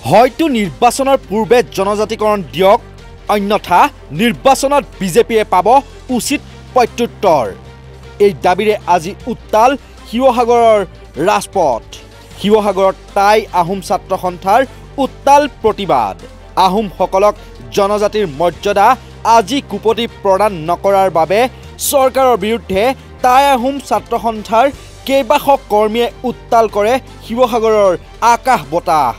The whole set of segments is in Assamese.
হয়তো নিৰ্বাচনৰ পূৰ্বে জনজাতিকৰণ দিয়ক, অন্যথা নিৰ্বাচনত বিজেপিয়ে পাব উচিত প্ৰত্যুত্তৰ। এই দাবীৰে আজি উত্তাল শিৱসাগৰৰ ৰাজপথ। শিৱসাগৰত টাই আহোম ছাত্ৰ সন্থাৰ উত্তাল প্ৰতিবাদ। আহোমসকলক জনজাতিৰ মৰ্যাদা আজি কুপতি প্ৰদান নকৰাৰ বাবে চৰকাৰৰ বিৰুদ্ধে টাই আহোম ছাত্ৰ সন্থাৰ কেইবাশ কৰ্মীয়ে উত্তাল কৰে শিৱসাগৰৰ আকাশ বতাহ।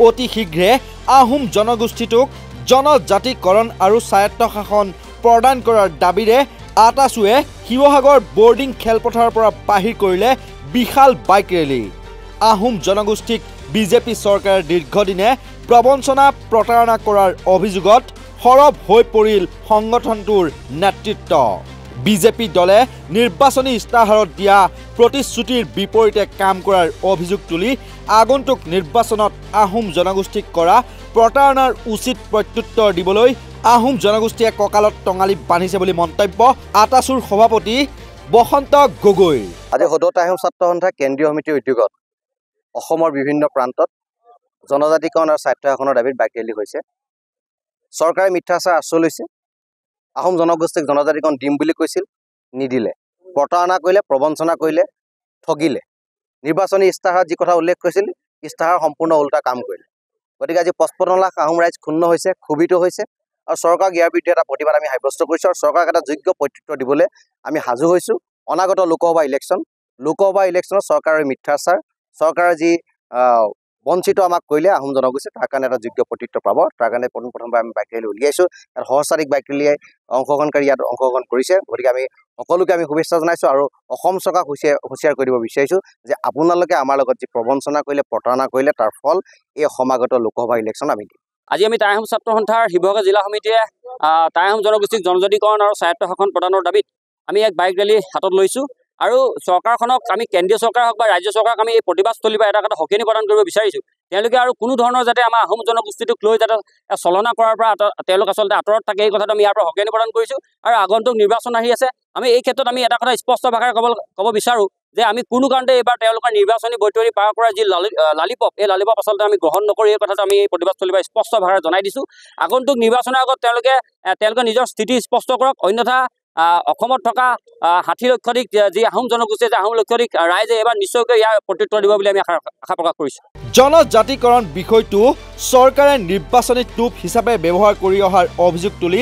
অতি শীঘ্ৰে আহোম জনগোষ্ঠীটোক জনজাতিকৰণ আৰু স্বায়ত্তশাসন প্ৰদান কৰাৰ দাবীৰে আটাচুৱে শিৱসাগৰ বৰ্ডিং খেলপথাৰৰ পৰা বাহিৰ কৰিলে বিশাল বাইক ৰেলী। আহোম জনগোষ্ঠীক বিজেপি চৰকাৰে দীৰ্ঘদিনে প্ৰবঞ্চনা প্ৰতাৰণা কৰাৰ অভিযোগত সৰব হৈ পৰিল সংগঠনটোৰ নেতৃত্ব। বিজেপি দলে নিৰ্বাচনী ইস্তাহাৰত দিয়া প্ৰতিশ্ৰুতিৰ বিপৰীতে কাম কৰাৰ অভিযোগ তুলি আগন্তুক নিৰ্বাচনত আহোম জনগোষ্ঠীক কৰা প্ৰতাৰণাৰ উচিত প্ৰত্যুত্তৰ দিবলৈ আহোম জনগোষ্ঠীয়ে কঁকালত টঙালি বান্ধিছে বুলি মন্তব্য আটাচুৰ সভাপতি বসন্ত গগৈ। আজি সদৌ আহোম ছাত্ৰ সন্থা কেন্দ্ৰীয় সমিতিৰ উদ্যোগত অসমৰ বিভিন্ন প্ৰান্তত জনজাতিকৰণ আৰু স্বায়ত্তশাসনৰ দাবীত বাইক ৰেলী হৈছে। চৰকাৰে মিথ্যাচাৰ আশ্ৰয় লৈছে। আহোম জনগোষ্ঠীক জনজাতিকৰণ দিম বুলি কৈছিল, নিদিলে। প্ৰতাৰণা কৰিলে, প্ৰবঞ্চনা কৰিলে, ঠগিলে। নিৰ্বাচনী ইস্তাহাৰত যি কথা উল্লেখ কৰিছিল, ইস্তাহাৰ সম্পূৰ্ণ ওলোটা কাম কৰিলে। গতিকে আজি 55 লাখ আহোম ৰাইজ ক্ষুণ্ণ হৈছে, ক্ষোভিত হৈছে আৰু চৰকাৰক ইয়াৰ বিৰুদ্ধে এটা প্ৰতিবাদ আমি সাব্যস্ত কৰিছোঁ আৰু চৰকাৰক এটা যোগ্য প্ৰত্যুত্তৰ দিবলৈ আমি সাজু হৈছোঁ। অনাগত লোকসভা ইলেকশ্যনত চৰকাৰৰ মিথ্যাচাৰ, চৰকাৰে যি বঞ্চিত আমাক কৰিলে আহোম জনগোষ্ঠী, তাৰ কাৰণে এটা যোগ্য প্ৰত্যুত্তৰ পাব। তাৰ কাৰণে প্ৰথমবাৰ আমি বাইক ৰেলী উলিয়াইছোঁ। ইয়াত সহস্ৰাধিক বাইক ৰেলীয়ে অংশগ্ৰহণকাৰী ইয়াত অংশগ্ৰহণ কৰিছে। গতিকে আমি সকলোকে আমি শুভেচ্ছা জনাইছোঁ আৰু অসম চৰকাৰক হুঁচিয়াৰ কৰি দিব বিচাৰিছোঁ যে আপোনালোকে আমাৰ লগত যি প্ৰবঞ্চনা কৰিলে, প্ৰতাৰণা কৰিলে, তাৰ ফল এই সমাগত লোকসভা ইলেকশ্যন আমি দিম। আজি আমি টাই আহোম ছাত্ৰ সন্থাৰ শিৱসাগৰ জিলা সমিতিয়ে টাই আহোম জনগোষ্ঠীক জনজাতিকৰণ আৰু স্বায়ত্তশাসন প্ৰদানৰ দাবীত আমি এক বাইক ৰেলী হাতত লৈছোঁ আৰু চৰকাৰখনক আমি কেন্দ্ৰীয় চৰকাৰ হওক বা ৰাজ্য চৰকাৰক আমি এই প্ৰতিবাদস্থলী বা এটা সকিয়নি প্ৰদান কৰিব বিচাৰিছোঁ। তেওঁলোকে আৰু কোনো ধৰণৰ যাতে আমাৰ আহোম জনগোষ্ঠীটোক লৈ যাতে চলনা কৰাৰ পৰা তেওঁলোক আচলতে আঁতৰত থাকে, এই কথাটো আমি ইয়াৰ পৰা সকিয়নি প্ৰদান কৰিছোঁ। আৰু আগন্তুক নিৰ্বাচন আহি আছে, আমি এই ক্ষেত্ৰত আমি এটা কথা স্পষ্ট ভাষাৰে ক'ব বিচাৰোঁ যে আমি কোনো কাৰণতে এইবাৰ তেওঁলোকৰ নিৰ্বাচনী বৈতৰণি পাৰ কৰা যি লালিপপ, এই লালিপপ আচলতে আমি গ্ৰহণ নকৰি এই কথাটো আমি এই প্ৰতিবাদস্থলীৰ পৰা স্পষ্ট ভাষাৰে জনাই দিছোঁ। আগন্তুক নিৰ্বাচনৰ আগত তেওঁলোকে নিজৰ স্থিতি স্পষ্ট কৰক, অন্যথা অসমত থকা 60 লক্ষাধিক যি আহোম জনগোষ্ঠী আছে, আহোম লক্ষাধিক ৰাইজে এইবাৰ নিশ্চয়কৈ ইয়াৰ প্ৰত্যুত্তৰ দিব বুলি আমি আশা প্ৰকাশ কৰিছোঁ। জনজাতিকৰণ বিষয়টো চৰকাৰে নিৰ্বাচনী টোপ হিচাপে ব্যৱহাৰ কৰি অহাৰ অভিযোগ তুলি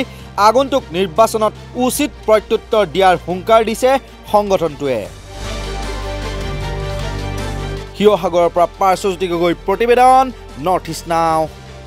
আগন্তুক নিৰ্বাচনত উচিত প্ৰত্যুত্তৰ দিয়াৰ হুংকাৰ দিছে সংগঠনটোৱে। শিৱসাগৰৰ পৰা পাৰ্শ্বজ্যোতি গগৈৰ প্ৰতিবেদন, নৰ্থ ইষ্ট নাও।